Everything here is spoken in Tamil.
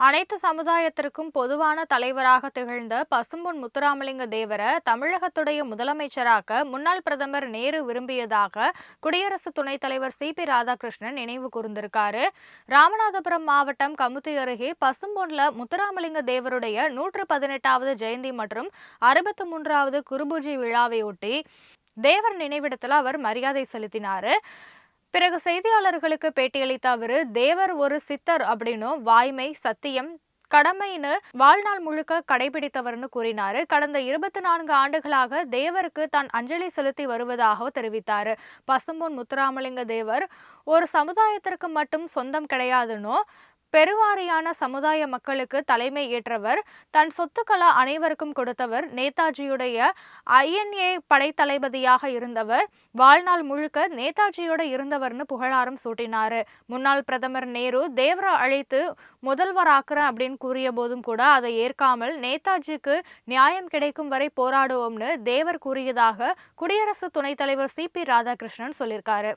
அனைத்து சமுதாயத்திற்கும் பொதுவான தலைவராக திகழ்ந்த பசும்பொன் முத்துராமலிங்க தேவரை தமிழகத்துடைய முதலமைச்சராக்க முன்னாள் பிரதமர் நேரு விரும்பியதாக குடியரசு துணைத் தலைவர் சி.பி. ராதாகிருஷ்ணன் நினைவு கூர்ந்திருக்காரு. ராமநாதபுரம் மாவட்டம் கமுதி அருகே பசும்பொன்ல முத்துராமலிங்க தேவருடைய 118வது ஜெயந்தி மற்றும் 63வது குருபூஜை விழாவையொட்டி தேவர் நினைவிடத்தில் அவர் மரியாதை செலுத்தினாரு. பிறகு செய்தியாளர்களுக்கு பேட்டியளித்த அவரு, தேவர் ஒரு சித்தர் அப்படின்னும் வாய்மை, சத்தியம், கடமைன்னு வாழ்நாள் முழுக்க கடைபிடித்தவர்னு கூறினாரு. கடந்த 24 ஆண்டுகளாக தேவருக்கு தான் அஞ்சலி செலுத்தி வருவதாக தெரிவித்தாரு. பசும்பொன் முத்துராமலிங்க தேவர் ஒரு சமுதாயத்திற்கு மட்டும் சொந்தம் கிடையாதுன்னு, பெருவாரியான சமுதாய மக்களுக்கு தலைமை ஏற்றவர், தன் சொத்துக்களை அனைவருக்கும் கொடுத்தவர், நேதாஜியுடைய ஐஎன்ஏ படைத்தளபதியாக இருந்தவர், வாழ்நாள் முழுக்க நேதாஜியோட இருந்தவர்னு புகழாரம் சூட்டினாரு. முன்னாள் பிரதமர் நேரு தேவரை அழைத்து முதல்வராக்குறேன் அப்படின்னு கூறிய போதும் கூட அதை ஏற்காமல் நேதாஜிக்கு நியாயம் கிடைக்கும் வரை போராடுவோம்னு தேவர் கூறியதாக குடியரசு துணைத் தலைவர் சி.பி. ராதாகிருஷ்ணன் சொல்லியிருக்காரு.